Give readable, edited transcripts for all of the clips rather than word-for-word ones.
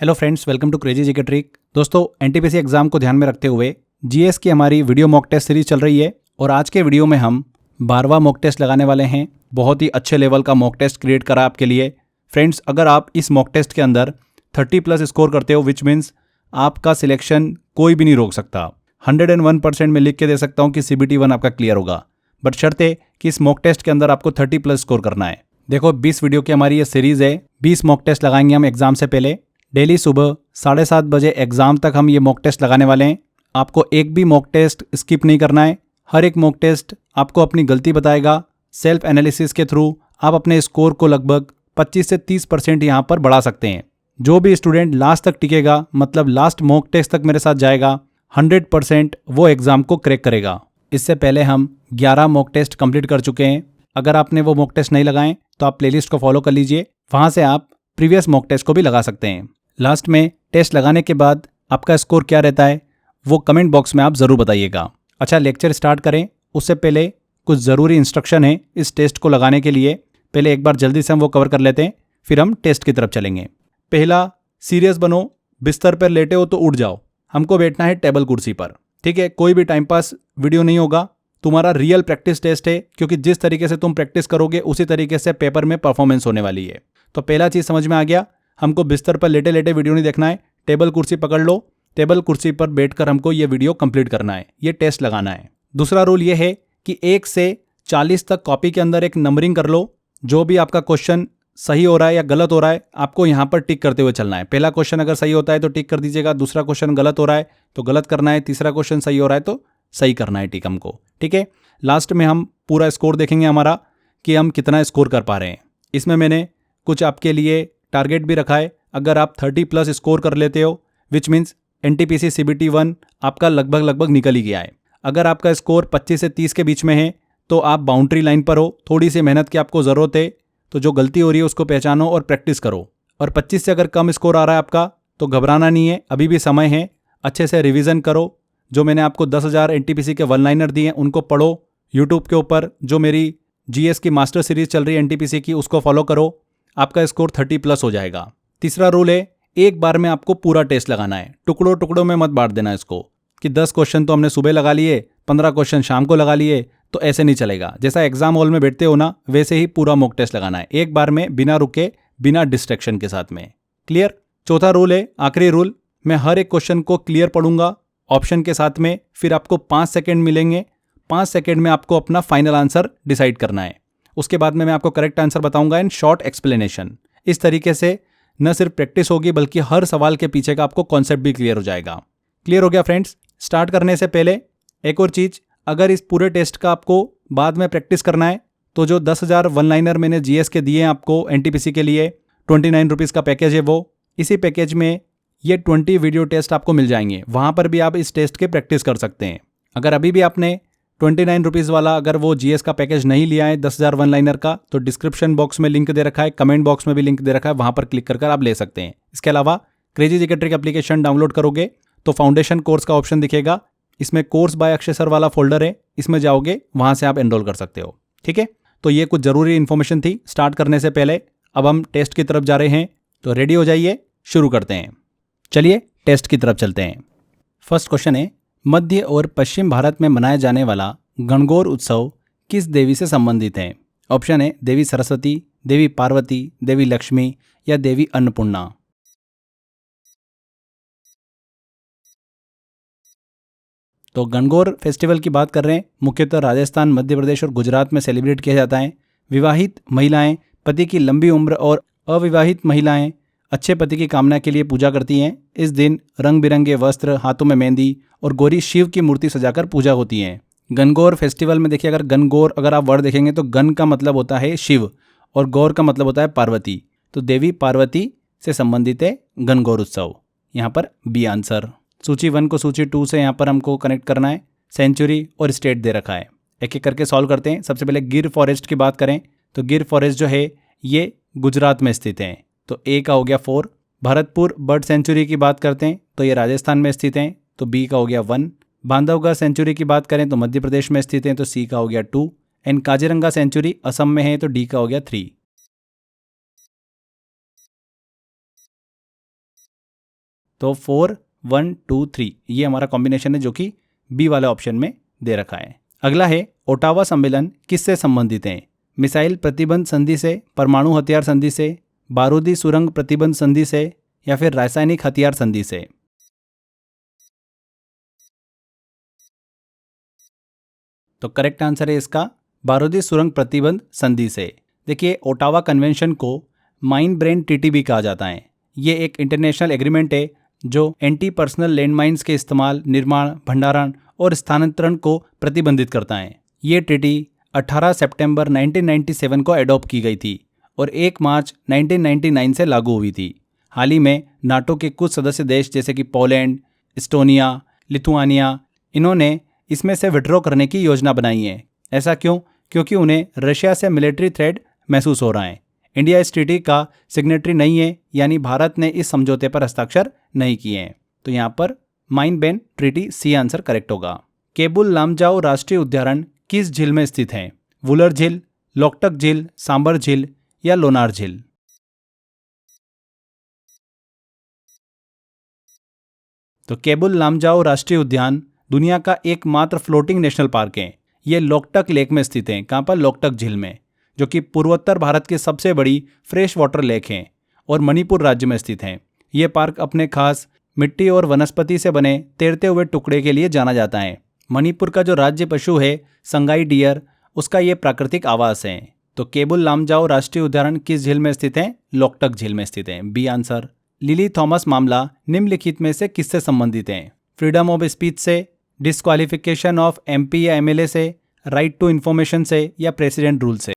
Hello friends, welcome to crazy GK trick. दोस्तों, NTPC exam को ध्यान में रखते हुए जीएस की हमारी वीडियो मॉक टेस्ट सीरीज चल रही है और आज के वीडियो में हम 12वां मॉक टेस्ट लगाने वाले हैं। बहुत ही अच्छे लेवल का मॉक टेस्ट क्रिएट करा आपके लिए। फ्रेंड्स, अगर आप इस मॉक टेस्ट के अंदर 30+ स्कोर करते हो, विच मीन्स आपका सिलेक्शन कोई भी नहीं रोक सकता। 101% में लिख के दे सकता हूँ कि CBT 1 आपका क्लियर होगा, बट शर्त है कि इस मॉक टेस्ट के अंदर आपको 30+ स्कोर करना है। देखो, 20 वीडियो की हमारी ये सीरीज है। 20 मॉक टेस्ट लगाएंगे हम एग्जाम से पहले। डेली सुबह 7:30 बजे एग्जाम तक हम ये मॉक टेस्ट लगाने वाले हैं। आपको एक भी मॉक टेस्ट स्किप नहीं करना है। हर एक मॉक टेस्ट आपको अपनी गलती बताएगा। सेल्फ एनालिसिस के थ्रू आप अपने स्कोर को लगभग 25 से 30% यहाँ पर बढ़ा सकते हैं। जो भी स्टूडेंट लास्ट तक टिकेगा, मतलब लास्ट मॉक टेस्ट तक मेरे साथ जाएगा, 100% वो एग्जाम को क्रैक करेगा। इससे पहले हम 11 मॉक टेस्ट कंप्लीट कर चुके हैं। अगर आपने वो मॉक टेस्ट नहीं लगाएं तो आप प्लेलिस्ट को फॉलो कर लीजिए, वहाँ से आप प्रीवियस मॉक टेस्ट को भी लगा सकते हैं। लास्ट में टेस्ट लगाने के बाद आपका स्कोर क्या रहता है वो कमेंट बॉक्स में आप ज़रूर बताइएगा। अच्छा, लेक्चर स्टार्ट करें उससे पहले कुछ ज़रूरी इंस्ट्रक्शन है इस टेस्ट को लगाने के लिए। पहले एक बार जल्दी से हम वो कवर कर लेते हैं, फिर हम टेस्ट की तरफ चलेंगे। पहला, सीरियस बनो। बिस्तर पर लेटे हो तो उठ जाओ। हमको बैठना है टेबल कुर्सी पर, ठीक है। कोई भी टाइम पास वीडियो नहीं होगा, तुम्हारा रियल प्रैक्टिस टेस्ट है, क्योंकि जिस तरीके से तुम प्रैक्टिस करोगे उसी तरीके से पेपर में परफॉर्मेंस होने वाली है। तो पहला चीज़ समझ में आ गया, हमको बिस्तर पर लेटे लेटे वीडियो नहीं देखना है। टेबल कुर्सी पकड़ लो, टेबल कुर्सी पर बैठकर हमको ये वीडियो कंप्लीट करना है, ये टेस्ट लगाना है। दूसरा रूल ये है कि 1 से 40 तक कॉपी के अंदर एक नंबरिंग कर लो। जो भी आपका क्वेश्चन सही हो रहा है या गलत हो रहा है, आपको यहाँ पर टिक करते हुए चलना है। पहला क्वेश्चन अगर सही होता है तो टिक कर दीजिएगा, दूसरा क्वेश्चन गलत हो रहा है तो गलत करना है, तीसरा क्वेश्चन सही हो रहा है तो सही करना है टिक हमको, ठीक है। लास्ट में हम पूरा स्कोर देखेंगे हमारा कि हम कितना स्कोर कर पा रहे हैं। इसमें मैंने कुछ आपके लिए टारगेट भी रखा है। अगर आप 30+ स्कोर कर लेते हो, विच मीन्स NTPC CBT 1 आपका लगभग निकल ही गया है। अगर आपका स्कोर 25 से 30 के बीच में है तो आप बाउंड्री लाइन पर हो। थोड़ी सी मेहनत की आपको ज़रूरत है, तो जो गलती हो रही है उसको पहचानो और प्रैक्टिस करो। और 25 से अगर कम स्कोर आ रहा है आपका तो घबराना नहीं है, अभी भी समय है। अच्छे से रिवीजन करो। जो मैंने आपको 10,000 NTPC के 1 लाइनर दिए हैं उनको पढ़ो। यूट्यूब के ऊपर जो मेरी GS की मास्टर सीरीज चल रही है NTPC की, उसको फॉलो करो। आपका स्कोर 30+ हो जाएगा। तीसरा रूल है, एक बार में आपको पूरा टेस्ट लगाना है। टुकड़ों टुकड़ों में मत बांट देना इसको कि 10 क्वेश्चन तो हमने सुबह लगा लिए, 15 क्वेश्चन शाम को लगा लिए, तो ऐसे नहीं चलेगा। जैसा एग्जाम हॉल में बैठते हो ना, वैसे ही पूरा मॉक टेस्ट लगाना है, एक बार में, बिना रुके, बिना डिस्ट्रैक्शन के साथ में। क्लियर? चौथा रूल है, आखिरी रूल, मैं हर एक क्वेश्चन को क्लियर पढ़ूंगा ऑप्शन के साथ में, फिर आपको 5 सेकेंड मिलेंगे। 5 सेकेंड में आपको अपना फाइनल आंसर डिसाइड करना है। उसके बाद में मैं आपको करेक्ट आंसर बताऊंगा इन शॉर्ट एक्सप्लेनेशन। इस तरीके से न सिर्फ प्रैक्टिस होगी बल्कि हर सवाल के पीछे का आपको कॉन्सेप्ट भी क्लियर हो जाएगा। क्लियर हो गया फ्रेंड्स? स्टार्ट करने से पहले एक और चीज़, अगर इस पूरे टेस्ट का आपको बाद में प्रैक्टिस करना है तो जो 10,000 1 लाइनर मैंने GS के दिए हैं आपको NTPC के लिए, 29 रुपीज़ का पैकेज है वो। इसी पैकेज में ये 20 वीडियो टेस्ट आपको मिल जाएंगे। वहाँ पर भी आप इस टेस्ट के प्रैक्टिस कर सकते हैं। अगर अभी भी आपने 29 रुपीज़ वाला अगर वो GS का पैकेज नहीं लिया है 10,000 1 लाइनर का, तो डिस्क्रिप्शन बॉक्स में लिंक दे रखा है, कमेंट बॉक्स में भी लिंक दे रखा है, वहाँ पर क्लिक कर आप ले सकते हैं। इसके अलावा crazy GK trick application download करोगे तो फाउंडेशन कोर्स का ऑप्शन दिखेगा। इसमें कोर्स बाय अक्षय सर वाला फोल्डर है, इसमें जाओगे, वहाँ से आप एनरोल कर सकते हो, ठीक है। तो ये कुछ ज़रूरी इन्फॉर्मेशन थी स्टार्ट करने से पहले। अब हम टेस्ट की तरफ जा रहे हैं, तो रेडी हो जाइए, शुरू करते हैं। चलिए टेस्ट की तरफ चलते हैं। फर्स्ट क्वेश्चन है, मध्य और पश्चिम भारत में मनाया जाने वाला गणगौर उत्सव किस देवी से संबंधित है? ऑप्शन है देवी सरस्वती, देवी पार्वती, देवी लक्ष्मी या देवी अन्नपूर्णा। तो गणगौर फेस्टिवल की बात कर रहे हैं, मुख्यतः राजस्थान, मध्य प्रदेश और गुजरात में सेलिब्रेट किया जाता है। विवाहित महिलाएं पति की लंबी उम्र और अविवाहित महिलाएं अच्छे पति की कामना के लिए पूजा करती हैं। इस दिन रंग बिरंगे वस्त्र, हाथों में मेहंदी और गौरी शिव की मूर्ति सजाकर पूजा होती है। गणगौर फेस्टिवल में देखिए, अगर गणगौर अगर आप वर्ड देखेंगे तो गण का मतलब होता है शिव और गौर का मतलब होता है पार्वती। तो देवी पार्वती से संबंधित है गणगौर उत्सव। यहाँ पर बी आंसर। सूची 1 को सूची 2 से यहाँ पर हमको कनेक्ट करना है। सेंचुरी और स्टेट दे रखा है, एक एक करके सॉल्व करते हैं। सबसे पहले गिर फॉरेस्ट की बात करें तो गिर फॉरेस्ट जो है ये गुजरात में स्थित है, तो ए का हो गया 4। भरतपुर बर्ड सेंचुरी की बात करते हैं तो ये राजस्थान में स्थित है, तो बी का हो गया 1। बांधवगढ़ सेंचुरी की बात करें तो मध्य प्रदेश में स्थित है, तो सी का हो गया 2। एंड काजीरंगा सेंचुरी असम में है, तो डी का हो गया 3। तो 4 1 2 3 ये हमारा कॉम्बिनेशन है जो कि बी वाले ऑप्शन में दे रखा है। अगला है ओटावा सम्मेलन किससे संबंधित है? मिसाइल प्रतिबंध संधि से, परमाणु हथियार संधि से, बारूदी सुरंग प्रतिबंध संधि से या फिर रासायनिक हथियार संधि से। तो करेक्ट आंसर है इसका बारूदी सुरंग प्रतिबंध संधि से। देखिए ओटावा कन्वेंशन को माइन ब्रेन ट्रीटी भी कहा जाता है। ये एक इंटरनेशनल एग्रीमेंट है जो एंटी पर्सनल लैंडमाइंस के इस्तेमाल, निर्माण, भंडारण और स्थानांतरण को प्रतिबंधित करता है। ये ट्रीटी 18 सितंबर 1997 को एडॉप्ट की गई थी और 1 मार्च 1999 से लागू हुई थी। हाल ही में नाटो के कुछ सदस्य देश जैसे कि पोलैंड, एस्टोनिया, लिथुआनिया, इन्होंने इसमें से विड्रॉ करने की योजना बनाई है। ऐसा क्यों? क्योंकि उन्हें रशिया से मिलिट्री थ्रेट महसूस हो रहा है। इंडिया इस ट्रीटी का सिग्नेटरी नहीं है, यानी भारत ने इस समझौते पर हस्ताक्षर नहीं किए हैं। तो यहाँ पर mine ban treaty C answer correct होगा। केबुल लामजाओ राष्ट्रीय उद्यान किस झील में स्थित है? वुलर झील, लोकटक झील, सांबर झील या लोनार झील? तो केबुल लामजाओ राष्ट्रीय उद्यान दुनिया का एकमात्र फ्लोटिंग नेशनल पार्क है। ये लोकटक लेक में स्थित है। कहाँ पर? लोकटक झील में, जो कि पूर्वोत्तर भारत की सबसे बड़ी फ्रेश वाटर लेक है और मणिपुर राज्य में स्थित है। ये पार्क अपने खास मिट्टी और वनस्पति से बने तैरते हुए टुकड़े के लिए जाना जाता है। मणिपुर का जो राज्य पशु है संगाई डियर, उसका ये प्राकृतिक आवास है। तो केबुल लामजाओ राष्ट्रीय उद्यान किस झील में स्थित है? लोकटक झील में स्थित है, बी आंसर। लिली थॉमस मामला निम्नलिखित में से किससे संबंधित है? फ्रीडम ऑफ स्पीच से, डिस्क्वालिफिकेशन ऑफ एमपी या एमएलए से, राइट टू इंफॉर्मेशन से या प्रेसिडेंट रूल से?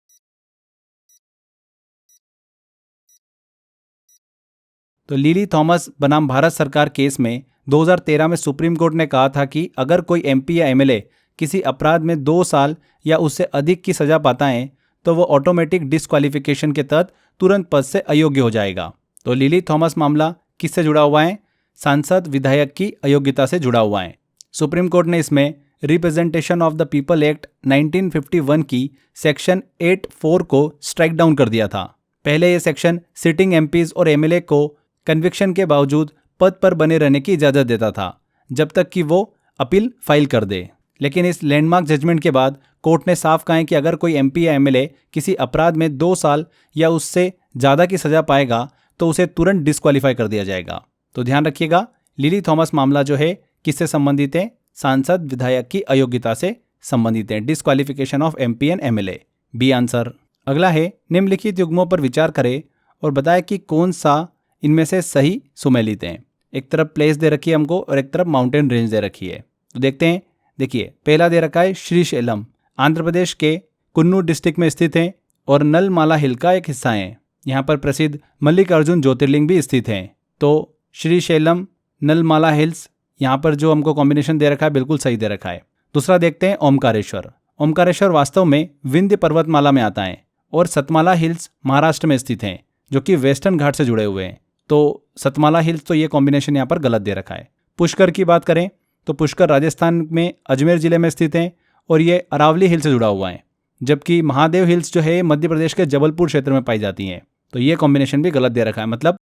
तो लिली थॉमस बनाम भारत सरकार केस में 2013 में सुप्रीम कोर्ट ने कहा था कि अगर कोई एमपी या एमएलए किसी अपराध में 2 साल या उससे अधिक की सजा पाता है तो वो ऑटोमेटिक डिस्क्वालिफिकेशन के तहत तुरंत पद से अयोग्य हो जाएगा। तो लिली थॉमस मामला किससे जुड़ा हुआ है? सांसद विधायक की अयोग्यता से जुड़ा हुआ है। सुप्रीम कोर्ट ने इसमें representation of the people act 1951 की सेक्शन 8(4) को स्ट्राइक डाउन कर दिया था। पहले ये सेक्शन सिटिंग एमपीज और एमएलए को कन्विक्शन के बावजूद पद पर बने रहने की इजाज़त देता था जब तक कि वो अपील फाइल कर दे। लेकिन इस लैंडमार्क जजमेंट के बाद कोर्ट ने साफ कहा है कि अगर कोई एमपी या एमएलए किसी अपराध में 2 साल या उससे ज़्यादा की सज़ा पाएगा तो उसे तुरंत डिस्क्वालीफाई कर दिया जाएगा। तो ध्यान रखिएगा, लिली थॉमस मामला जो है किससे संबंधित है? सांसद विधायक की अयोग्यता से संबंधित है। Disqualification of MP and MLA, B answer. अगला है निम्नलिखित युग्मों पर विचार करें और बताएं कि कौन सा इनमें से सही सुमेलित है। एक तरफ प्लेस दे रखी है हमको और एक तरफ माउंटेन रेंज दे रखी है। तो देखते हैं। देखिए पहला दे रखा है श्रीशैलम, आंध्र प्रदेश के कुन्नूर डिस्ट्रिक्ट में स्थित है और नलमाला हिल का एक हिस्सा है। यहाँ पर प्रसिद्ध मल्लिकार्जुन ज्योतिर्लिंग भी स्थित है। तो श्रीशैलम, नलमाला हिल्स, यहाँ पर जो हमको कॉम्बिनेशन दे रखा है बिल्कुल सही दे रखा है। दूसरा देखते हैं ओमकारेश्वर। ओमकारेश्वर वास्तव में विंध्य पर्वतमाला में आता है और सतमाला हिल्स महाराष्ट्र में स्थित हैं जो कि वेस्टर्न घाट से जुड़े हुए हैं। तो सतमाला हिल्स, तो ये कॉम्बिनेशन यहाँ पर गलत दे रखा है। पुष्कर की बात करें तो पुष्कर राजस्थान में अजमेर जिले में स्थित है और ये अरावली हिल से जुड़ा हुआ है, जबकि महादेव हिल्स जो है मध्य प्रदेश के जबलपुर क्षेत्र में पाई जाती हैं। तो ये कॉम्बिनेशन भी गलत दे रखा है, मतलब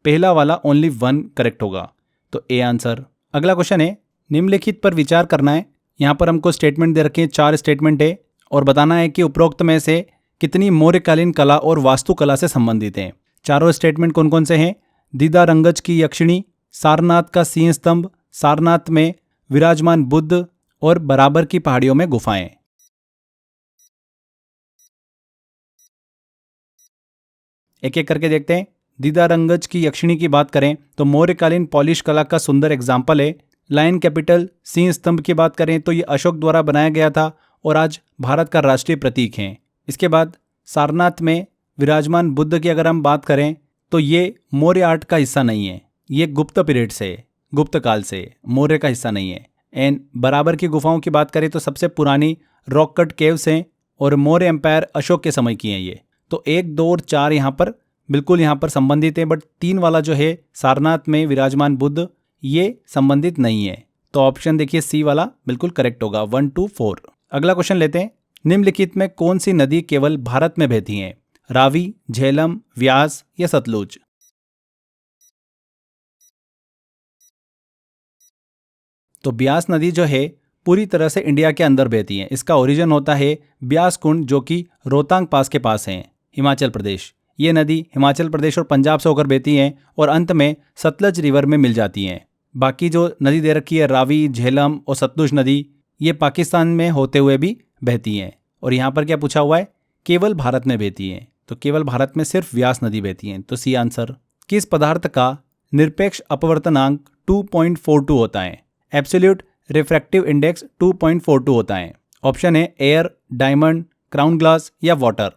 पहला वाला ओनली 1 करेक्ट होगा, तो ए आंसर। अगला क्वेश्चन है निम्नलिखित पर विचार करना है। यहाँ पर हमको स्टेटमेंट दे रखे हैं, 4 स्टेटमेंट है और बताना है कि उपरोक्त में से कितनी मौर्यकालीन कला और वास्तुकला से संबंधित हैं। चारों स्टेटमेंट कौन कौन से हैं? दीदारंगज की यक्षिणी, सारनाथ का सिंह स्तंभ, सारनाथ में विराजमान बुद्ध और बराबर की पहाड़ियों में गुफाएं। एक एक करके देखते हैं। दीदारंगज की यक्षिणी की बात करें तो मौर्यकालीन पॉलिश कला का सुंदर एग्जाम्पल है। लायन कैपिटल सिंह स्तंभ की बात करें तो ये अशोक द्वारा बनाया गया था और आज भारत का राष्ट्रीय प्रतीक है। इसके बाद सारनाथ में विराजमान बुद्ध की अगर हम बात करें तो ये मौर्य आर्ट का हिस्सा नहीं है, ये गुप्त पीरियड से, गुप्त काल से, मौर्य का हिस्सा नहीं है। एंड बराबर की गुफाओं की बात करें तो सबसे पुरानी रॉक कट केव्स हैं और मौर्य एम्पायर अशोक के समय की हैं ये। तो 1, 2 और 4 यहाँ पर बिल्कुल यहाँ पर संबंधित है, बट 3 वाला जो है सारनाथ में विराजमान बुद्ध, ये संबंधित नहीं है। तो ऑप्शन देखिए सी वाला बिल्कुल करेक्ट होगा, 1, 2, 4। अगला क्वेश्चन लेते हैं। निम्नलिखित में कौन सी नदी केवल भारत में बहती है? रावी, झेलम, व्यास या सतलुज? तो ब्यास नदी जो है पूरी तरह से इंडिया के अंदर बहती है। इसका ओरिजिन होता है ब्यास कुंड, जो कि रोहतांग पास के पास है, हिमाचल प्रदेश। ये नदी हिमाचल प्रदेश और पंजाब से होकर बहती है और अंत में सतलज रिवर में मिल जाती हैं। बाकी जो नदी दे रखी है रावी, झेलम और सतलुज नदी, ये पाकिस्तान में होते हुए भी बहती हैं। और यहाँ पर क्या पूछा हुआ है, केवल भारत में बहती है। तो केवल भारत में सिर्फ व्यास नदी बहती है। तो सी आंसर। किस पदार्थ का निरपेक्ष अपवर्तनांक 2.42 होता है? एब्सोल्यूट रिफ्रैक्टिव इंडेक्स 2.42 होता है। ऑप्शन है एयर, डायमंड, क्राउन ग्लास या वाटर।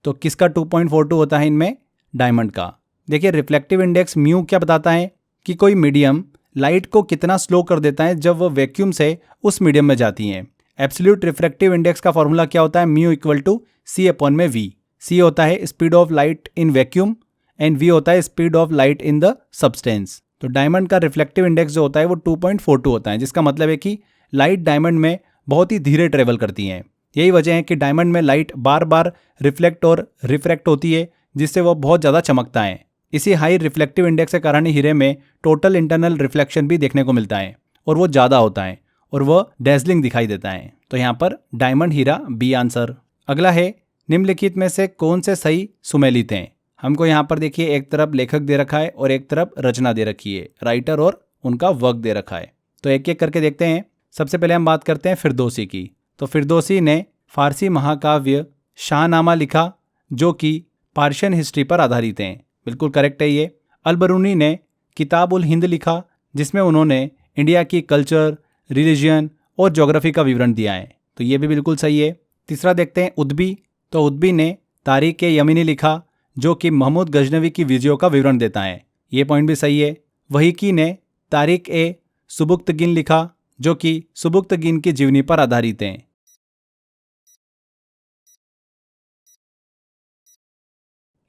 तो किसका 2.42 होता है इनमें? डायमंड का। देखिए रिफ्लेक्टिव इंडेक्स म्यू क्या बताता है कि कोई मीडियम लाइट को कितना स्लो कर देता है जब वह वैक्यूम से उस मीडियम में जाती है। एब्सोल्यूट रिफ्रैक्टिव इंडेक्स का फॉर्मूला क्या होता है? Mu equal to C upon में वी। सी होता है speed of light in vacuum and V होता है speed of light in the substance. तो डायमंड का रिफ्लेक्टिव इंडेक्स जो होता है वो 2.42 होता है, जिसका मतलब है कि लाइट डायमंड में बहुत ही धीरे ट्रेवल करती है। यही वजह है कि डायमंड में लाइट बार बार रिफ्लेक्ट और रिफ्रैक्ट होती है, जिससे वो बहुत ज़्यादा चमकता है। इसी हाई रिफ्लेक्टिव इंडेक्स के कारण ही हीरे में टोटल इंटरनल रिफ्लेक्शन भी देखने को मिलता है और वो ज़्यादा होता है और वह डेजलिंग दिखाई देता है। तो यहाँ पर डायमंड हीरा बी आंसर। अगला है निम्नलिखित में से कौन से सही सुमेलित हैं? हमको यहाँ पर देखिए एक तरफ लेखक दे रखा है और एक तरफ रचना दे रखी है, राइटर और उनका वर्क दे रखा है। तो एक एक करके देखते हैं। सबसे पहले हम बात करते हैं फिरदौसी की। तो फिरदौसी ने फारसी महाकाव्य शाहनामा लिखा, जो कि पार्शियन हिस्ट्री पर आधारित हैं। बिल्कुल करेक्ट है ये। अलबरूनी ने किताब उल हिंद लिखा, जिसमें उन्होंने इंडिया की कल्चर, रिलीजन और ज्योग्राफी का विवरण दिया है। तो ये भी बिल्कुल सही है। तीसरा देखते हैं उद्बी। तो उद्बी ने तारीख ए यमीनी लिखा, जो कि महमूद गजनवी की विजयों का विवरण देता है। ये पॉइंट भी सही है। वहीकी ने तारीख ए सुबुक्तगिन लिखा, जो कि सुबुक्तगिन की जीवनी पर आधारित है।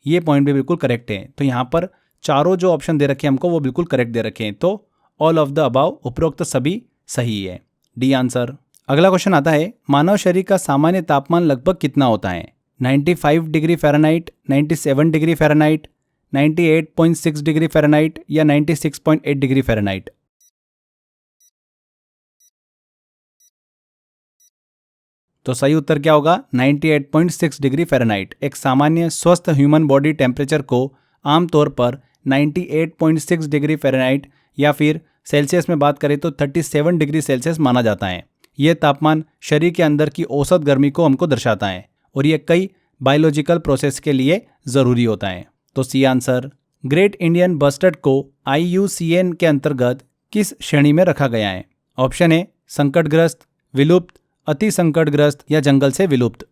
ये पॉइंट भी बिल्कुल करेक्ट है। तो यहाँ पर चारों जो ऑप्शन दे रखे हैं हमको वो बिल्कुल करेक्ट दे रखे हैं। तो ऑल ऑफ द अबाव, उपरोक्त सभी सही है, डी आंसर। अगला क्वेश्चन आता है, मानव शरीर का सामान्य तापमान लगभग कितना होता है? 95 degree Fahrenheit, 97 degree Fahrenheit, 98.6 degree Fahrenheit या 96.8 डिग्री फ़ारेनहाइट? तो सही उत्तर क्या होगा? 98.6 डिग्री फ़ारेनहाइट। एक सामान्य स्वस्थ ह्यूमन बॉडी टेम्परेचर को आमतौर पर 98.6 डिग्री फ़ारेनहाइट या फिर सेल्सियस में बात करें तो 37 डिग्री सेल्सियस माना जाता है। यह तापमान शरीर के अंदर की औसत गर्मी को हमको दर्शाता है और यह कई बायोलॉजिकल प्रोसेस के लिए ज़रूरी होता है। तो C answer. Great Indian bustard को IUCN के अंतर्गत किस श्रेणी में रखा गया है? ऑप्शन है संकटग्रस्त, विलुप्त, अति संकटग्रस्त या जंगल से विलुप्त।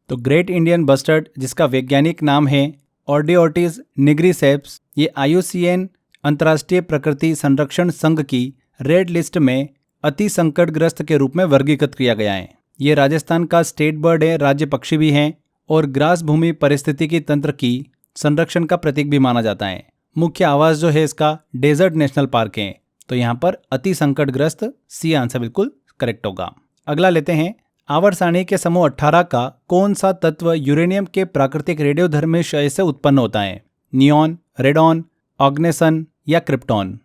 तो ग्रेट इंडियन बस्टर्ड, जिसका वैज्ञानिक नाम है ऑर्डियोटिस निग्रिसेप्स, ये IUCN अंतर्राष्ट्रीय प्रकृति संरक्षण संघ की रेड लिस्ट में अति संकटग्रस्त के रूप में वर्गीकृत किया गया है। ये राजस्थान का स्टेट बर्ड है, राज्य पक्षी भी हैं और ग्रास भूमि पारिस्थितिकी तंत्र की संरक्षण का प्रतीक भी माना जाता है। मुख्य आवास जो है इसका डेजर्ट नेशनल पार्क है। तो यहाँ पर अति संकटग्रस्त, सी आंसर बिल्कुल करेक्ट होगा। अगला लेते हैं, आवर्त सारणी के समूह 18 का कौन सा तत्व यूरेनियम के प्राकृतिक रेडियोधर्मी क्षय से उत्पन्न होता है? नियॉन, रेडॉन, ऑग्नेसन या क्रिप्टॉन?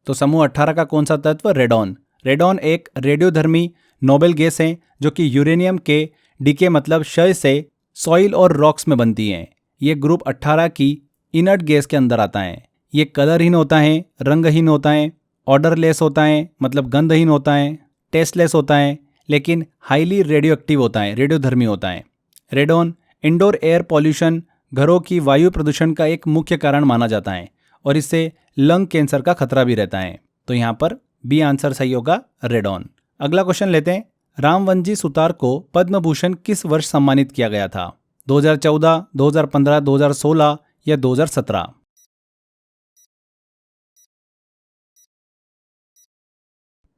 तो समूह 18 का कौन सा तत्व? रेडॉन। रेडॉन एक रेडियोधर्मी नोबेल गैस है, जो कि यूरेनियम के डीके मतलब क्षय से सॉइल और रॉक्स में बनती है। ये ग्रुप 18 की इनर्ट गैस के अंदर आता है। ये कलरहीन होता है, रंगहीन होता है, ऑर्डरलेस होता है मतलब गंधहीन होता है, टेस्टलेस होता है, लेकिन हाईली रेडियो एक्टिव होता है, रेडियोधर्मी होता है। रेडॉन इंडोर एयर पॉल्यूशन, घरों की वायु प्रदूषण का एक मुख्य कारण माना जाता है और इससे लंग कैंसर का खतरा भी रहता है। तो यहाँ पर बी आंसर सही होगा, रेडॉन। अगला क्वेश्चन लेते हैं, रामवंजी सुतार को पद्म भूषण किस वर्ष सम्मानित किया गया था? 2014, 2015, 2016 या 2017?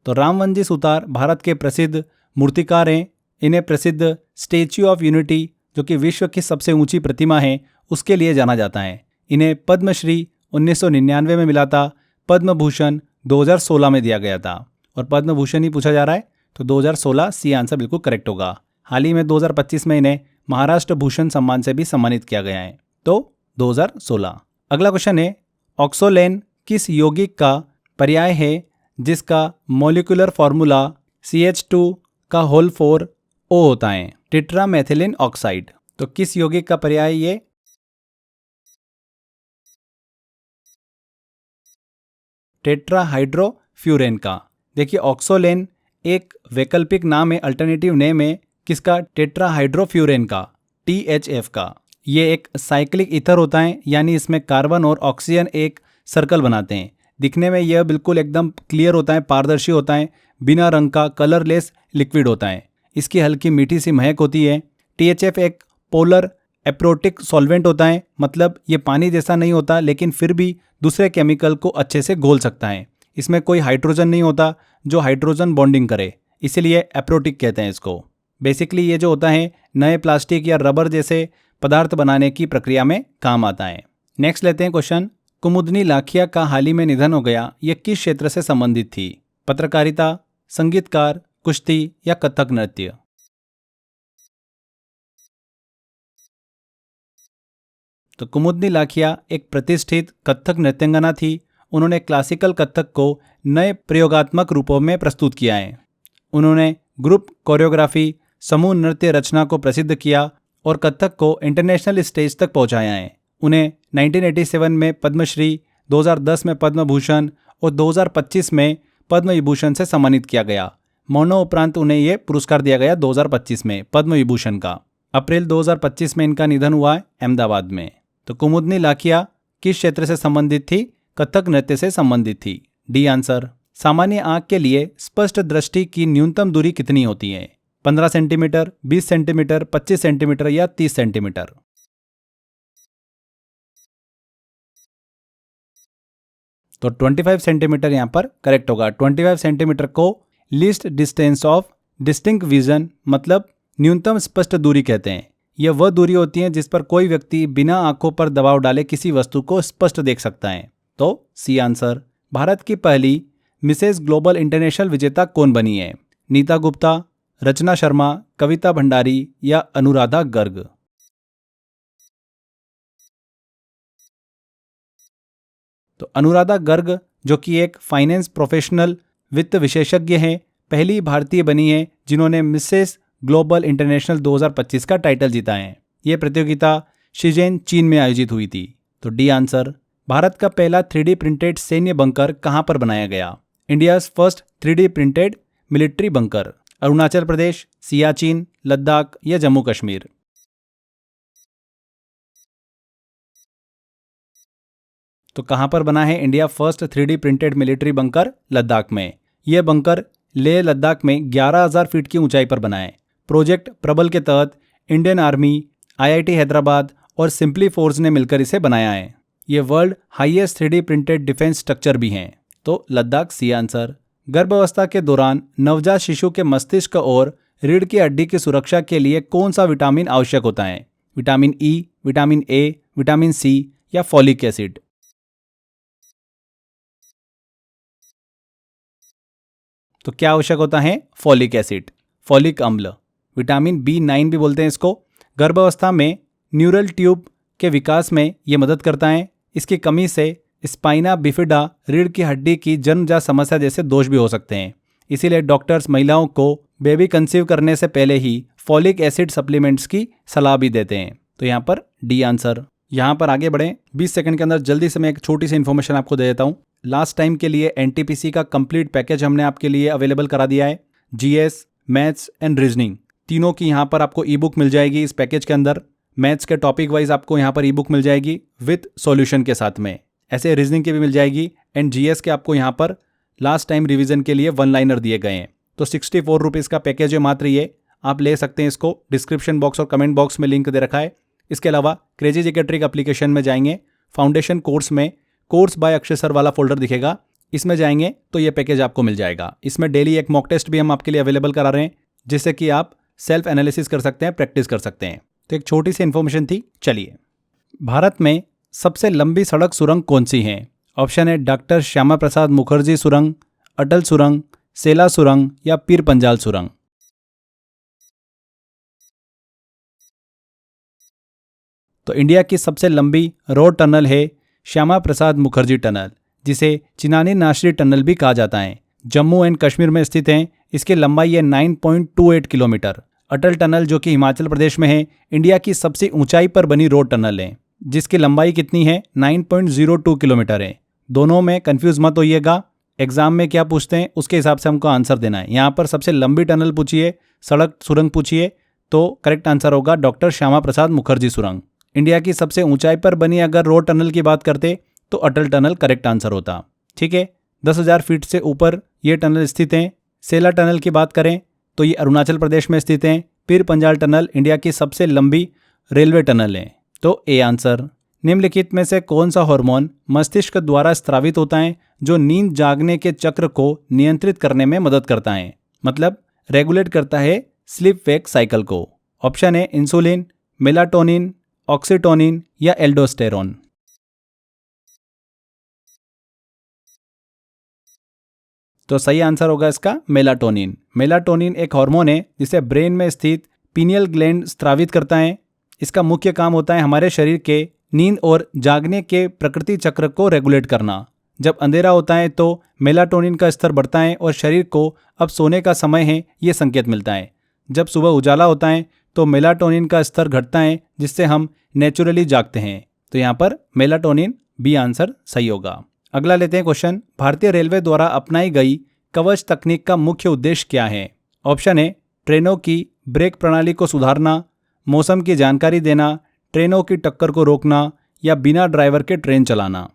तो रामवंजी सुतार भारत के प्रसिद्ध मूर्तिकार हैं। इन्हें प्रसिद्ध स्टैच्यू ऑफ यूनिटी जो कि विश्व की सबसे ऊंची प्रतिमा है, उसके लिए जाना जाता है। इन्हें पद्मश्री 1999 में मिला था, पद्म भूषण 2016 में दिया गया था। और पद्म भूषण ही पूछा जा रहा है तो 2016 सी आंसर बिल्कुल करेक्ट होगा। हाल ही में 2025 में इन्हें महाराष्ट्र भूषण सम्मान से भी सम्मानित किया गया है, तो 2016। अगला क्वेश्चन है, ऑक्सोलेन किस यौगिक का पर्याय है जिसका मॉलिक्यूलर फॉर्मूला CH2 का होल 4 O होता है? टेट्रामेथिलिन ऑक्साइड। तो किस यौगिक का पर्याय ये? टेट्राहाइड्रोफ्यूरेन का। देखिए ऑक्सोलेन एक वैकल्पिक नाम है, अल्टरनेटिव नेम है किसका? टेट्राहाइड्रोफ्यूरेन का, THF का। ये एक साइक्लिक ईथर होता है, यानी इसमें कार्बन और ऑक्सीजन एक सर्कल बनाते हैं। दिखने में यह बिल्कुल एकदम क्लियर होता है, पारदर्शी होता है, बिना रंग का कलरलेस लिक्विड होता है। इसकी हल्की मीठी सी महक होती है। THF एक पोलर एप्रोटिक सॉल्वेंट होता है, मतलब ये पानी जैसा नहीं होता लेकिन फिर भी दूसरे केमिकल को अच्छे से घोल सकता है। इसमें कोई हाइड्रोजन नहीं होता जो हाइड्रोजन बॉन्डिंग करे, इसीलिए एप्रोटिक कहते हैं इसको। बेसिकली ये जो होता है नए प्लास्टिक या रबर जैसे पदार्थ बनाने की प्रक्रिया में काम आता है। नेक्स्ट लेते हैं क्वेश्चन, कुमुदनी लाखिया का हाल ही में निधन हो गया, यह किस क्षेत्र से संबंधित थी? पत्रकारिता, संगीतकार, कुश्ती या कथक नृत्य? तो कुमुदनी लाखिया एक प्रतिष्ठित कथक नृत्यांगना थी। उन्होंने क्लासिकल कथक को नए प्रयोगात्मक रूपों में प्रस्तुत किया है। उन्होंने ग्रुप कोरियोग्राफी, समूह नृत्य रचना को प्रसिद्ध किया और कथक को इंटरनेशनल स्टेज तक पहुंचाया है। उन्हें 1987 में पद्मश्री, 2010 में पद्म भूषण और 2025 में पद्म विभूषण से सम्मानित किया गया। मौनों उपरांत उन्हें यह पुरस्कार दिया गया 2025 में पद्म विभूषण का। अप्रैल 2025 में इनका निधन हुआ है अहमदाबाद में। तो कुमुदनी लाखिया किस क्षेत्र से संबंधित थी? कथक नृत्य से संबंधित थी, डी आंसर। सामान्य आंख के लिए स्पष्ट दृष्टि की न्यूनतम दूरी कितनी होती है? 15 सेंटीमीटर, 20 सेंटीमीटर, 25 सेंटीमीटर या 30 सेंटीमीटर? तो 25 सेंटीमीटर यहां पर करेक्ट होगा। 25 सेंटीमीटर को least distance of distinct vision, मतलब न्यूनतम स्पष्ट दूरी कहते हैं। यह वह दूरी होती है जिस पर कोई व्यक्ति बिना आंखों पर दबाव डाले किसी वस्तु को स्पष्ट देख सकता है, तो सी आंसर। भारत की पहली मिसेस ग्लोबल इंटरनेशनल विजेता कौन बनी है? नीता गुप्ता, रचना शर्मा, कविता भंडारी या अनुराधा गर्ग? तो अनुराधा गर्ग, जो कि एक फाइनेंस प्रोफेशनल वित्त विशेषज्ञ हैं, पहली भारतीय बनी है जिन्होंने मिसेस ग्लोबल इंटरनेशनल 2025 का टाइटल जीता है। यह प्रतियोगिता शिजेन, चीन में आयोजित हुई थी, तो डी आंसर। भारत का पहला 3D प्रिंटेड सैन्य बंकर कहां पर बनाया गया? India's first 3D printed military bunker, Arunachal Pradesh, Siachen, Ladakh या जम्मू कश्मीर? तो कहां पर बना है India first 3D printed military bunker? Ladakh में। यह बंकर लेह लद्दाख में 11,000 फीट की ऊंचाई पर बना है। प्रोजेक्ट प्रबल के तहत इंडियन आर्मी, IIT हैदराबाद और सिंपली फोर्स ने मिलकर इसे बनाया है। यह world highest 3D printed defence structure भी हैं, तो लद्दाख सी आंसर। गर्भावस्था के दौरान नवजात शिशु के मस्तिष्क और रीढ़ की हड्डी की सुरक्षा के लिए कौन सा विटामिन आवश्यक होता है? Vitamin E, vitamin A, vitamin C या फॉलिक एसिड? तो क्या आवश्यक होता है? फॉलिक एसिड, फॉलिक अम्ल। विटामिन B9 भी बोलते हैं इसको। गर्भावस्था में न्यूरल ट्यूब के विकास में ये मदद करता है। इसकी कमी से स्पाइना बिफिडा, रीढ़ की हड्डी की जन्मजात समस्या जैसे दोष भी हो सकते हैं। इसीलिए डॉक्टर्स महिलाओं को बेबी कंसीव करने से पहले ही फॉलिक एसिड सप्लीमेंट्स की सलाह भी देते हैं, तो यहाँ पर डी आंसर। यहाँ पर आगे बढ़ें, 20 सेकंड के अंदर जल्दी से मैं एक छोटी सी इन्फॉर्मेशन आपको दे देता हूँ। लास्ट टाइम के लिए NTPC का कंप्लीट पैकेज हमने आपके लिए अवेलेबल करा दिया है। GS, मैथ्स एंड रीजनिंग तीनों की यहाँ पर आपको ई बुक मिल जाएगी इस पैकेज के अंदर। मैथ्स के टॉपिक वाइज आपको यहाँ पर ई बुक मिल जाएगी विथ सॉल्यूशन के साथ में, ऐसे रीजनिंग की भी मिल जाएगी। एंड GS के आपको यहाँ पर लास्ट टाइम रिवीजन के लिए 1 लाइनर दिए गए हैं। तो 64 रुपीज़ का पैकेज है मात्र, ये आप ले सकते हैं इसको। डिस्क्रिप्शन बॉक्स और कमेंट बॉक्स में लिंक दे रखा है। इसके अलावा क्रेजी जीके ट्रिक एप्लीकेशन में जाएंगे, फाउंडेशन कोर्स में कोर्स बाय अक्षय सर वाला फोल्डर दिखेगा, इसमें जाएंगे तो ये पैकेज आपको मिल जाएगा। इसमें डेली एक मॉक टेस्ट भी हम आपके लिए अवेलेबल करा रहे हैं, जिससे कि आप सेल्फ एनालिसिस कर सकते हैं, प्रैक्टिस कर सकते हैं। तो एक छोटी सी इन्फॉर्मेशन थी। चलिए, भारत में सबसे लंबी सड़क सुरंग कौन सी है? ऑप्शन है डॉक्टर श्यामा प्रसाद मुखर्जी सुरंग, अटल सुरंग, सेला सुरंग या पीर पंजाल सुरंग। तो इंडिया की सबसे लंबी रोड टनल है श्यामा प्रसाद मुखर्जी टनल, जिसे चिनानी नाशरी टनल भी कहा जाता है। जम्मू एंड कश्मीर में स्थित है। इसकी लंबाई है 9.28 किलोमीटर। अटल टनल जो कि हिमाचल प्रदेश में है, इंडिया की सबसे ऊंचाई पर बनी रोड टनल है, जिसकी लंबाई कितनी है? 9.02 किलोमीटर है। दोनों में कंफ्यूज मत होइएगा, एग्जाम में क्या पूछते हैं उसके हिसाब से हमको आंसर देना है। यहाँ पर सबसे लंबी टनल पूछिए, सड़क सुरंग पूछिए, तो करेक्ट आंसर होगा डॉक्टर श्यामा प्रसाद मुखर्जी सुरंग। इंडिया की सबसे ऊंचाई पर बनी अगर रोड टनल की बात करते तो अटल टनल करेक्ट आंसर होता। ठीक है, 10,000 फीट से ऊपर ये टनल स्थित हैं। सेला टनल की बात करें तो ये अरुणाचल प्रदेश में स्थित हैं। पीर पंजाल टनल इंडिया की सबसे लंबी रेलवे टनल है। तो ए आंसर। निम्नलिखित में से कौन सा हार्मोन मस्तिष्क द्वारा स्रावित होता है जो नींद जागने के चक्र को नियंत्रित करने में मदद करता है, मतलब रेगुलेट करता है स्लीप वेक साइकिल को? ऑप्शन है इंसुलिन, मेलाटोनिन, ऑक्सीटोनिन या एल्डोस्टेरोन। तो सही आंसर होगा इसका मेलाटोनिन। मेलाटोनिन एक हार्मोन है जिसे ब्रेन में स्थित पीनियल ग्लैंड स्रावित करता है। इसका मुख्य काम होता है हमारे शरीर के नींद और जागने के प्रकृति चक्र को रेगुलेट करना। जब अंधेरा होता है तो मेलाटोनिन का स्तर बढ़ता है और शरीर को अब सोने का समय है ये संकेत मिलता है। जब सुबह उजाला होता है तो मेलाटोनिन का स्तर घटता है, जिससे हम नेचुरली जागते हैं। तो यहाँ पर मेलाटोनिन बी आंसर सही होगा। अगला लेते हैं क्वेश्चन। भारतीय रेलवे द्वारा अपनाई गई कवच तकनीक का मुख्य उद्देश्य क्या है? ऑप्शन है ट्रेनों की ब्रेक प्रणाली को सुधारना, मौसम की जानकारी देना, ट्रेनों की टक्कर को रोकना या बिना ड्राइवर के ट्रेन चलाना।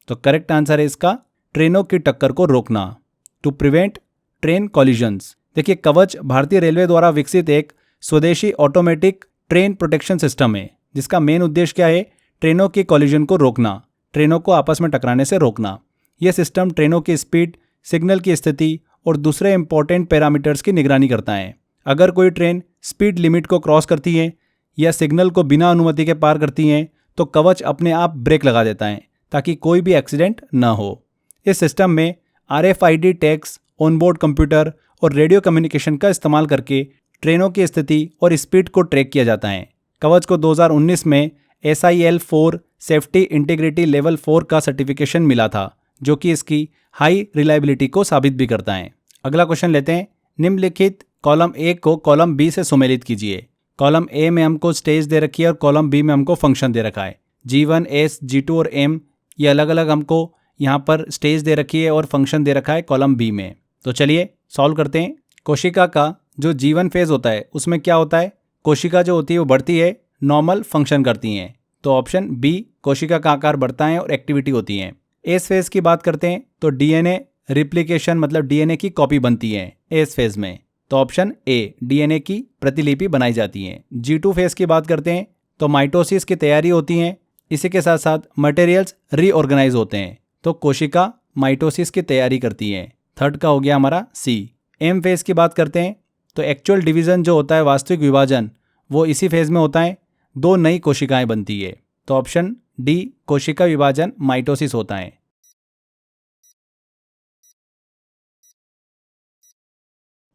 तो करेक्ट आंसर है इसका ट्रेनों की टक्कर को रोकना, टू प्रिवेंट ट्रेन कॉलिजन्स। देखिए, कवच भारतीय रेलवे द्वारा विकसित एक स्वदेशी ऑटोमेटिक ट्रेन प्रोटेक्शन सिस्टम है, जिसका मेन उद्देश्य क्या है? ट्रेनों की कॉलिजन को रोकना, ट्रेनों को आपस में टकराने से रोकना। यह सिस्टम ट्रेनों की स्पीड, सिग्नल की स्थिति और दूसरे इंपॉर्टेंट पैरामीटर्स की निगरानी करता है। अगर कोई ट्रेन स्पीड लिमिट को क्रॉस करती है या सिग्नल को बिना अनुमति के पार करती है तो कवच अपने आप ब्रेक लगा देता है ताकि कोई भी एक्सीडेंट न हो। इस सिस्टम में RFID टैग्स, ऑनबोर्ड कंप्यूटर और रेडियो कम्युनिकेशन का इस्तेमाल करके ट्रेनों की स्थिति और स्पीड को ट्रैक किया जाता है। कवच को 2019 में SIL 4 सेफ्टी इंटीग्रिटी लेवल 4 का सर्टिफिकेशन मिला था, जो कि इसकी हाई रिलायबिलिटी को साबित भी करता है। अगला क्वेश्चन लेते हैं। निम्नलिखित कॉलम ए को कॉलम बी से सुमेलित कीजिए। कॉलम ए में हमको स्टेज दे रखी है और कॉलम बी में हमको फंक्शन दे रखा है। G1, S, G2 और M ये अलग अलग हमको यहाँ पर स्टेज दे रखी है और फंक्शन दे रखा है कॉलम बी में। तो चलिए सॉल्व करते हैं। कोशिका का जो G1 फेज होता है उसमें क्या होता है? कोशिका जो होती है वो बढ़ती है, नॉर्मल फंक्शन करती हैं। तो ऑप्शन बी, कोशिका का आकार बढ़ता है और एक्टिविटी होती है। एस फेज की बात करते हैं तो DNA रिप्लिकेशन, मतलब DNA की कॉपी बनती है एस फेज में। तो ऑप्शन ए, DNA की प्रतिलिपि बनाई जाती है। G2 फेज की बात करते हैं तो माइटोसिस की तैयारी होती है। इसी के साथ साथ मटेरियल्स रीऑर्गेनाइज होते हैं। तो कोशिका माइटोसिस की तैयारी करती है। थर्ड का हो गया हमारा सी। एम फेज की बात करते हैं तो एक्चुअल डिवीजन जो होता है, वास्तविक विभाजन, वो इसी फेज में होता है। 2 नई कोशिकाएं बनती है। तो ऑप्शन डी, कोशिका विभाजन माइटोसिस होता है।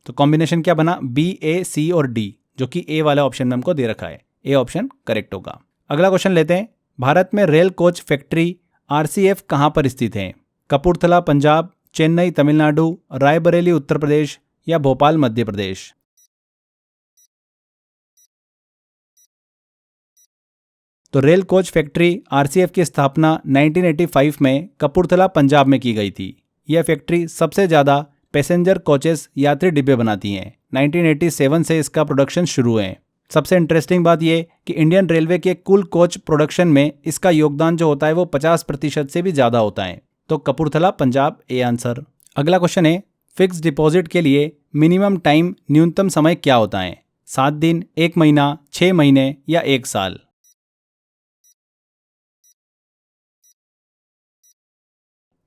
तो कॉम्बिनेशन क्या बना? बी, ए, सी और डी, जो कि ए वाला ऑप्शन में हमको दे रखा है। ए ऑप्शन करेक्ट होगा। अगला क्वेश्चन लेते हैं। भारत में रेल कोच फैक्ट्री RCF कहां पर स्थित है? कपूरथला पंजाब, चेन्नई तमिलनाडु, रायबरेली उत्तर प्रदेश या भोपाल मध्य प्रदेश। तो रेल कोच फैक्ट्री RCF की स्थापना 1985 में कपूरथला पंजाब में की गई थी। यह फैक्ट्री सबसे ज़्यादा पैसेंजर कोचेस, यात्री डिब्बे बनाती हैं। 1987 से इसका प्रोडक्शन शुरू है। सबसे इंटरेस्टिंग बात यह कि इंडियन रेलवे के कुल कोच प्रोडक्शन में इसका योगदान जो होता है वो 50% से भी ज़्यादा होता है। तो कपूरथला पंजाब ए आंसर। अगला क्वेश्चन है, फिक्स डिपॉजिट के लिए मिनिमम टाइम, न्यूनतम समय क्या होता है? 7 दिन, 1 महीना, 6 महीने या 1 साल।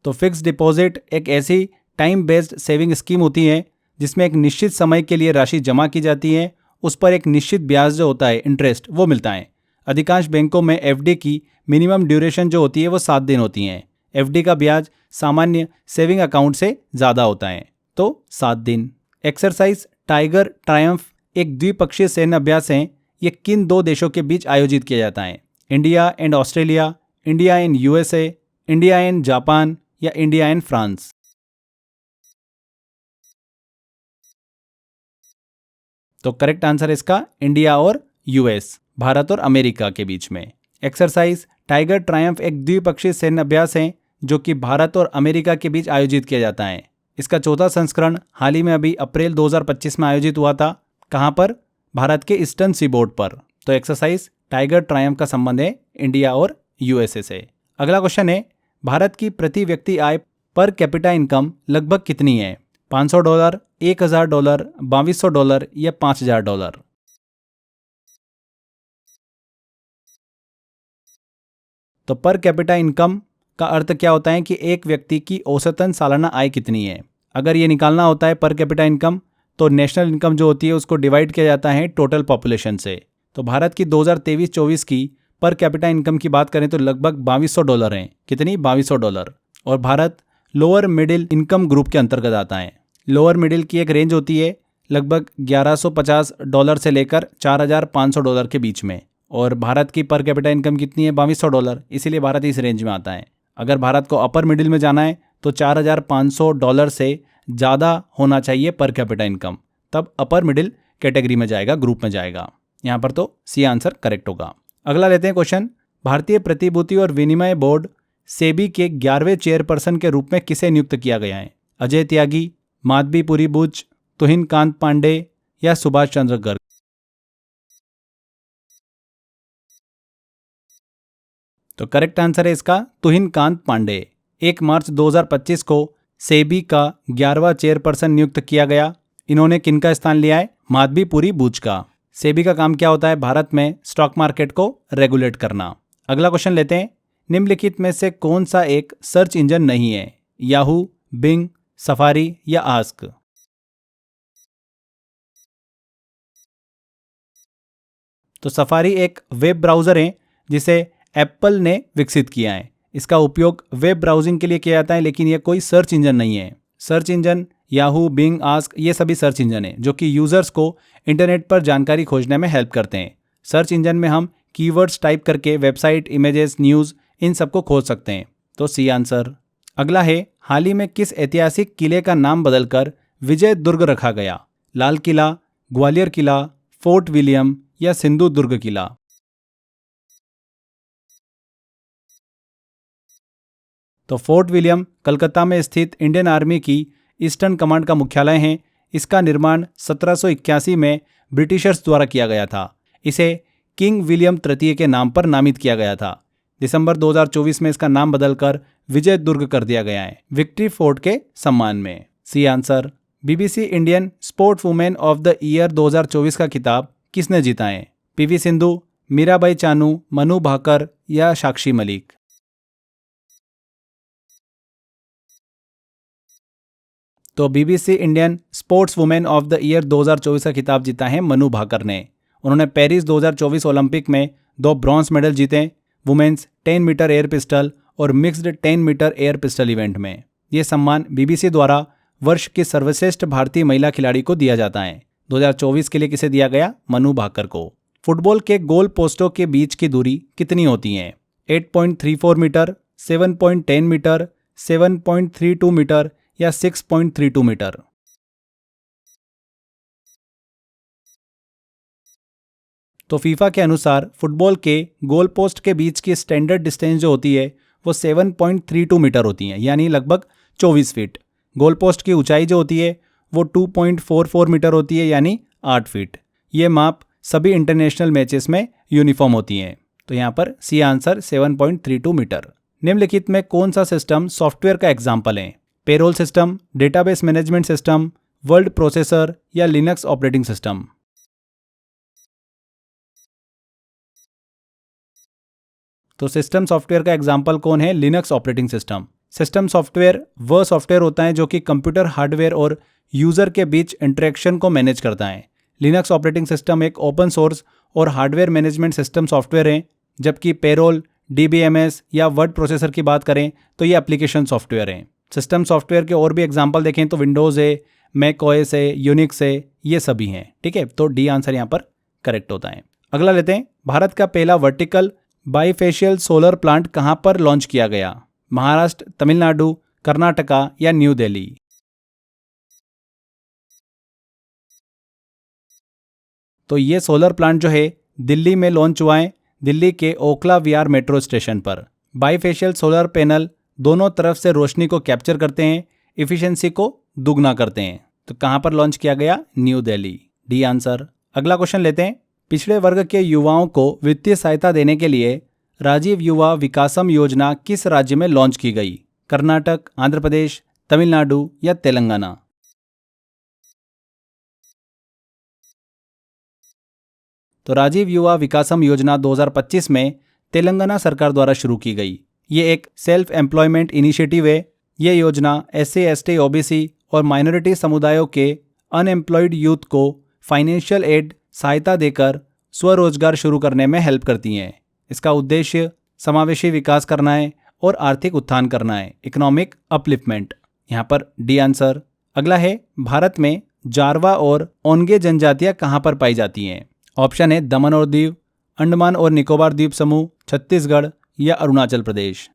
तो फिक्स डिपॉजिट एक ऐसी टाइम बेस्ड सेविंग स्कीम होती है जिसमें एक निश्चित समय के लिए राशि जमा की जाती है, उस पर एक निश्चित ब्याज जो होता है इंटरेस्ट वो मिलता है। अधिकांश बैंकों में एफडी की मिनिमम ड्यूरेशन जो होती है वो 7 दिन होती है। एफडी का ब्याज सामान्य सेविंग अकाउंट से ज़्यादा होता है, तो 7 दिन। एक्सरसाइज टाइगर ट्रायम्फ एक द्विपक्षीय सैन्य अभ्यास है। ये किन 2 देशों के बीच आयोजित किया जाता है? India and Australia, India and USA, India and Japan या इंडिया एंड फ्रांस? तो करेक्ट आंसर इसका इंडिया और यूएस, भारत और अमेरिका के बीच में। एक्सरसाइज टाइगर ट्रायम्फ एक द्विपक्षीय सैन्य अभ्यास है जो कि भारत और अमेरिका के बीच आयोजित किया जाता है। इसका चौथा संस्करण हाल ही में अभी अप्रैल 2025 में आयोजित हुआ था। कहाँ पर? भारत के ईस्टर्न सीबोर्ड पर। तो एक्सरसाइज टाइगर ट्रायम्फ का संबंध है इंडिया और यूएसए से। अगला क्वेश्चन है, भारत की प्रति व्यक्ति आय पर कैपिटा इनकम लगभग कितनी है? $500, $1000, $2200 या $5000? तो पर कैपिटा इनकम का अर्थ क्या होता है कि एक व्यक्ति की औसतन सालाना आय कितनी है। अगर ये निकालना होता है पर कैपिटा इनकम, तो नेशनल इनकम जो होती है उसको डिवाइड किया जाता है टोटल पॉपुलेशन से। तो भारत की 2023-24 की पर कैपिटा इनकम की बात करें तो लगभग $2200 है। कितनी? $2200। और Bharat lower middle income group के अंतर्गत आता है। लोअर मिडिल की एक रेंज होती है लगभग $1150 से लेकर $4500 के बीच में, और भारत की पर कैपिटा इनकम कितनी है? $2200, इसीलिए भारत इस रेंज में आता है। अगर भारत को अपर मिडिल में जाना है तो $4500 से ज़्यादा होना चाहिए पर कैपिटा इनकम, तब अपर मिडिल कैटेगरी में जाएगा, ग्रुप में जाएगा। यहाँ पर तो सी आंसर करेक्ट होगा। अगला लेते हैं क्वेश्चन, भारतीय प्रतिभूति और विनिमय बोर्ड सेबी के 11वें चेयरपर्सन के रूप में किसे नियुक्त किया गया है? अजय त्यागी, माधवीपुरी बुच, तुहिन कांत पांडे या सुभाष चंद्र गर्ग? तो करेक्ट आंसर है इसका तुहिन कांत पांडे। 1 मार्च 2025 को सेबी का 11वां चेयरपर्सन नियुक्त किया गया। इन्होंने किनका स्थान लिया है? माधवीपुरी बुच का। सेबी का काम क्या होता है? भारत में स्टॉक मार्केट को रेगुलेट करना। अगला क्वेश्चन लेते हैं, निम्नलिखित में से कौन सा एक सर्च इंजन नहीं है? याहू, बिंग, सफारी या आस्क? तो सफारी एक वेब ब्राउज़र है जिसे एप्पल ने विकसित किया है। इसका उपयोग वेब ब्राउजिंग के लिए किया जाता है, लेकिन यह कोई सर्च इंजन नहीं है। Search engine Yahoo, Bing, Ask ये सभी सर्च इंजन हैं जो कि यूज़र्स को इंटरनेट पर जानकारी खोजने में हेल्प करते हैं। सर्च इंजन में हम कीवर्ड्स टाइप करके वेबसाइट, इमेजेस, न्यूज़ इन सबको खोज सकते हैं। तो सी आंसर। अगला है, हाल ही में किस ऐतिहासिक किले का नाम बदलकर विजय दुर्ग रखा गया? लाल किला, ग्वालियर किला, फोर्ट विलियम या सिंधु दुर्ग किला? तो फोर्ट विलियम कलकत्ता में स्थित इंडियन आर्मी की ईस्टर्न कमांड का मुख्यालय है। इसका निर्माण 1781 में ब्रिटिशर्स द्वारा किया गया था। इसे किंग विलियम तृतीय के नाम पर नामित किया गया था। दिसंबर 2024 में इसका नाम बदलकर विजय दुर्ग कर दिया गया है, विक्ट्री फोर्ट के सम्मान में। C answer. BBC Indian sport women of the year 2024 का खिताब किसने जीता है? पीवी सिंधु, मीराबाई चानू, मनु भाकर या साक्षी मलिक? तो BBC Indian sports women of the year 2024 का खिताब जीता है मनु भाकर ने। उन्होंने पेरिस 2024 ओलंपिक में 2 ब्रॉन्ज मेडल जीते, वुमेन्स 10 मीटर एयर पिस्टल और mixed 10 metre air pistol event में। ये सम्मान बीबीसी द्वारा वर्ष की सर्वश्रेष्ठ भारतीय महिला खिलाड़ी को दिया जाता है। 2024 के लिए किसे दिया गया? मनु भाकर को। फुटबॉल के गोल पोस्टों के बीच की दूरी कितनी होती है? 8.34 मीटर, 7.10 मीटर, 7.32 मीटर या 6.32 मीटर? तो फीफा के अनुसार फुटबॉल के गोल पोस्ट के बीच की स्टैंडर्ड डिस्टेंस जो होती है वो 7.32 मीटर होती है, यानी लगभग 24 फीट। गोल पोस्ट की ऊंचाई जो होती है वो 2.44 मीटर होती है, यानी 8 फीट। ये माप सभी इंटरनेशनल मैचेस में यूनिफॉर्म होती हैं। तो यहाँ पर सी आंसर 7.32 मीटर। निम्नलिखित में कौन सा सिस्टम सॉफ्टवेयर का एग्जाम्पल है? Payroll system, database management system, word processor या लिनक्स ऑपरेटिंग सिस्टम? तो सिस्टम सॉफ्टवेयर का एग्जाम्पल कौन है? Linux operating system. System software वह सॉफ्टवेयर होता है जो कि कंप्यूटर हार्डवेयर और यूज़र के बीच इंटरेक्शन को मैनेज करता है। लिनक्स ऑपरेटिंग सिस्टम एक ओपन सोर्स और हार्डवेयर मैनेजमेंट सिस्टम सॉफ्टवेयर है, जबकि पेरोल, DBMS या वर्ड प्रोसेसर की बात करें तो ये एप्लीकेशन सॉफ्टवेयर हैं। सिस्टम सॉफ्टवेयर के और भी एग्जाम्पल देखें तो विंडोज़ है, मैक OS है, यूनिक्स है, ये सभी हैं। ठीक है, तो डी आंसर यहाँ पर करेक्ट होता है। अगला लेते हैं, भारत का पहला वर्टिकल बाईफेशियल सोलर प्लांट कहाँ पर लॉन्च किया गया? महाराष्ट्र, तमिलनाडु, कर्नाटका या न्यू दिल्ली? तो ये सोलर प्लांट जो है दिल्ली में लॉन्च हुआ है, दिल्ली के ओखला विहार मेट्रो स्टेशन पर। बाईफेशियल सोलर पैनल दोनों तरफ से रोशनी को कैप्चर करते हैं, इफिशियंसी को दुगना करते हैं। तो कहाँ पर लॉन्च किया गया? New Delhi, D answer. अगला क्वेश्चन लेते हैं, पिछड़े वर्ग के युवाओं को वित्तीय सहायता देने के लिए राजीव युवा विकासम योजना किस राज्य में लॉन्च की गई? कर्नाटक, आंध्र प्रदेश, तमिलनाडु या तेलंगाना? तो राजीव युवा विकासम योजना 2025 में तेलंगाना सरकार द्वारा शुरू की गई। ये एक सेल्फ एम्प्लॉयमेंट इनिशिएटिव है। ये योजना SC, ST, OBC और माइनॉरिटी समुदायों के अनएम्प्लॉयड यूथ को फाइनेंशियल एड सहायता देकर स्वरोजगार शुरू करने में हेल्प करती हैं। इसका उद्देश्य समावेशी विकास करना है और आर्थिक उत्थान करना है, इकोनॉमिक अपलिफ्टमेंट। यहाँ पर डी आंसर। अगला है, भारत में जारवा और ओनगे जनजातियाँ कहाँ पर पाई जाती हैं? ऑप्शन है दमन और दीव, अंडमान और निकोबार द्वीप समूह, छत्तीसगढ़ या अरुणाचल प्रदेश।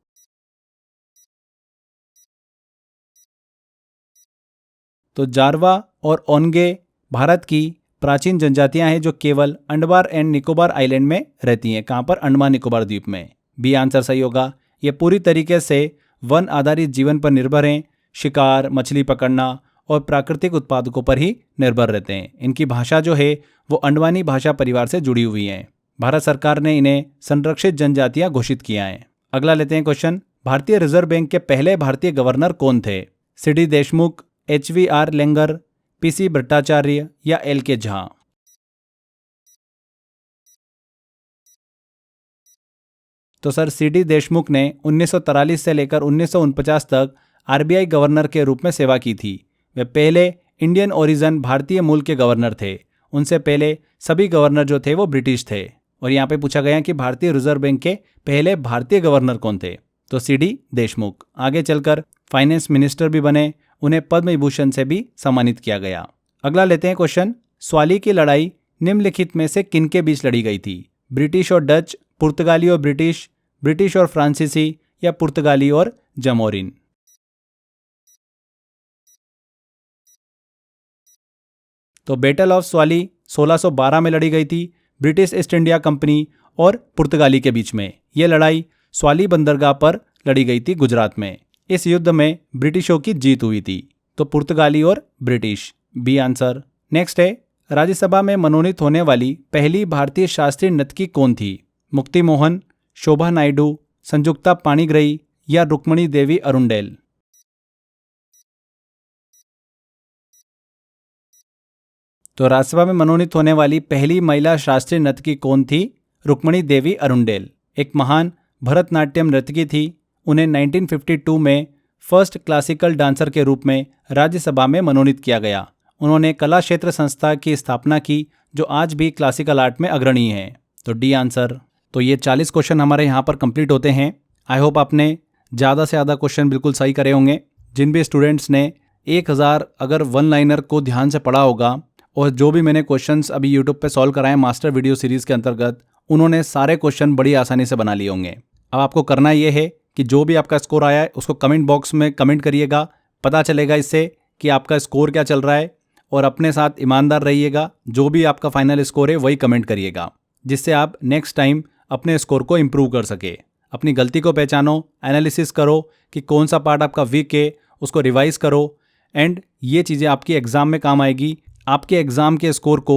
तो जारवा और ओनगे भारत की प्राचीन जनजातियां हैं जो केवल अंडमान एंड निकोबार आइलैंड में रहती हैं। कहाँ पर? अंडमान निकोबार द्वीप में। बी आंसर सही होगा। ये पूरी तरीके से वन आधारित जीवन पर निर्भर हैं, शिकार, मछली पकड़ना और प्राकृतिक उत्पादकों पर ही निर्भर रहते हैं। इनकी भाषा जो है वो अंडवानी भाषा परिवार से जुड़ी हुई है। भारत सरकार ने इन्हें संरक्षित जनजातियां घोषित किया है। अगला लेते हैं क्वेश्चन, भारतीय रिजर्व बैंक के पहले भारतीय गवर्नर कौन थे? CD Deshmukh, HVR लेंगर, PC Bhattacharya या LK झा? तो सर CD देशमुख ने 1943 से लेकर 1949 तक RBI गवर्नर के रूप में सेवा की थी। वे पहले इंडियन ओरिजिन भारतीय मूल के गवर्नर थे। उनसे पहले सभी गवर्नर जो थे वो ब्रिटिश थे। और यहाँ पे पूछा गया कि भारतीय रिजर्व बैंक के पहले भारतीय गवर्नर कौन थे? तो CD देशमुख। आगे चलकर फाइनेंस मिनिस्टर भी बने, उन्हें पद्म विभूषण से भी सम्मानित किया गया। अगला लेते हैं क्वेश्चन, स्वाली की लड़ाई निम्नलिखित में से किनके बीच लड़ी गई थी? ब्रिटिश और डच, पुर्तगाली और ब्रिटिश, ब्रिटिश और फ्रांसीसी या पुर्तगाली और जमोरिन? तो बैटल ऑफ स्वाली 1612 में लड़ी गई थी ब्रिटिश ईस्ट इंडिया कंपनी और पुर्तगाली के बीच में। यह लड़ाई स्वाली बंदरगाह पर लड़ी गई थी गुजरात में। इस युद्ध में ब्रिटिशों की जीत हुई थी। तो पुर्तगाली और ब्रिटिश, बी आंसर। नेक्स्ट है, राज्यसभा में मनोनीत होने वाली पहली भारतीय शास्त्रीय नर्तकी कौन थी? मुक्ति मोहन, शोभा नायडू, संजुक्ता पाणिग्राही या रुक्मणी देवी अरुंडेल? तो राज्यसभा में मनोनीत होने वाली पहली महिला शास्त्रीय नर्तकी कौन थी? रुक्मणी देवी अरुंडेल। एक महान भरतनाट्यम नर्तकी थी। उन्हें 1952 में फर्स्ट क्लासिकल डांसर के रूप में राज्यसभा में मनोनीत किया गया। उन्होंने कला क्षेत्र संस्था की स्थापना की जो आज भी क्लासिकल आर्ट में अग्रणी है। तो डी आंसर। तो ये 40 क्वेश्चन हमारे यहाँ पर कंप्लीट होते हैं। आई होप आपने ज़्यादा से ज़्यादा क्वेश्चन बिल्कुल सही करे होंगे। जिन भी स्टूडेंट्स ने 1000 अगर वन लाइनर को ध्यान से पढ़ा होगा और जो भी मैंने क्वेश्चंस अभी यूट्यूब पे सॉल्व कराए मास्टर वीडियो सीरीज़ के अंतर्गत, उन्होंने सारे क्वेश्चन बड़ी आसानी से बना लिए होंगे। अब आपको करना ये है कि जो भी आपका स्कोर आया है उसको कमेंट बॉक्स में कमेंट करिएगा। पता चलेगा इससे कि आपका स्कोर क्या चल रहा है। और अपने साथ ईमानदार रहिएगा, जो भी आपका फाइनल स्कोर है वही कमेंट करिएगा, जिससे आप नेक्स्ट टाइम अपने स्कोर को इम्प्रूव कर सके। अपनी गलती को पहचानो, एनालिसिस करो कि कौन सा पार्ट आपका वीक है, उसको रिवाइज करो। एंड ये चीज़ें आपकी एग्ज़ाम में काम आएगी। आपके एग्ज़ाम के स्कोर को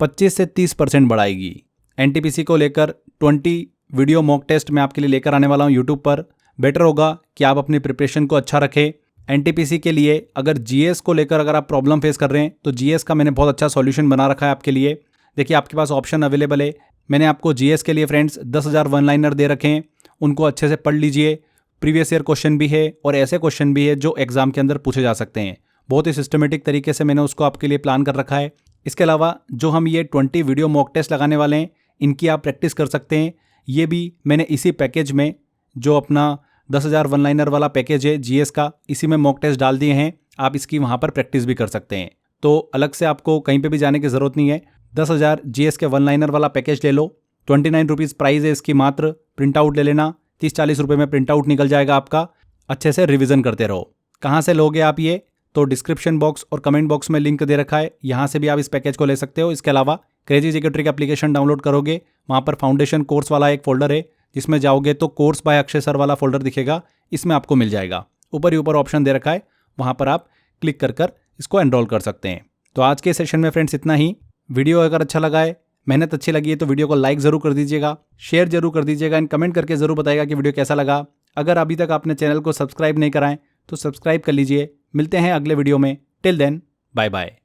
25 से 30% बढ़ाएगी। NTPC को लेकर 20 वीडियो मॉक टेस्ट मैं आपके लिए लेकर आने वाला हूँ यूट्यूब पर। बेटर होगा कि आप अपनी प्रिपरेशन को अच्छा रखें। NTPC के लिए अगर GS को लेकर अगर आप प्रॉब्लम फेस कर रहे हैं तो GS का मैंने बहुत अच्छा सॉल्यूशन बना रखा है आपके लिए। देखिए, आपके पास ऑप्शन अवेलेबल है। मैंने आपको GS के लिए फ्रेंड्स 10,000 वन लाइनर दे रखे हैं, उनको अच्छे से पढ़ लीजिए। प्रीवियस ईयर क्वेश्चन भी है और ऐसे क्वेश्चन भी है जो एग्जाम के अंदर पूछे जा सकते हैं। बहुत ही सिस्टमेटिक तरीके से मैंने उसको आपके लिए प्लान कर रखा है। इसके अलावा जो हम ये 20 वीडियो मॉक टेस्ट लगाने वाले हैं, इनकी आप प्रैक्टिस कर सकते हैं। ये भी मैंने इसी पैकेज में, जो अपना 10,000 वन लाइनर वाला पैकेज है जीएस का, इसी में मॉक टेस्ट डाल दिए हैं। आप इसकी वहाँ पर प्रैक्टिस भी कर सकते हैं। तो अलग से आपको कहीं पे भी जाने की ज़रूरत नहीं है। 10,000 जीएस के वन लाइनर वाला पैकेज ले लो। 29 रुपीज़ प्राइस है इसकी मात्र। प्रिंट आउट ले लेना, 30-40 रुपये में प्रिंट आउट निकल जाएगा आपका। अच्छे से रिवीजन करते रहो। कहाँ से लोगे आप ये? तो डिस्क्रिप्शन बॉक्स और कमेंट बॉक्स में लिंक दे रखा है, यहाँ से भी आप इस पैकेज को ले सकते हो। इसके अलावा crazy GK trick application download करोगे, वहाँ पर फाउंडेशन कोर्स वाला एक फोल्डर है, जिसमें जाओगे तो कोर्स बाय अक्षय सर वाला फोल्डर दिखेगा, इसमें आपको मिल जाएगा। ऊपर ही ऊपर ऑप्शन दे रखा है, वहाँ पर आप क्लिक कर इसको एनरोल कर सकते हैं। तो आज के सेशन में फ्रेंड्स इतना ही। वीडियो अगर अच्छा लगा है, मेहनत अच्छी लगी है, तो वीडियो को लाइक ज़रूर कर दीजिएगा, शेयर जरूर कर दीजिएगा, एंड कमेंट करके ज़रूर बताइएगा कि वीडियो कैसा लगा। अगर अभी तक आपने चैनल को सब्सक्राइब नहीं कराएं तो सब्सक्राइब कर लीजिए। मिलते हैं अगले वीडियो में। Till then, bye bye.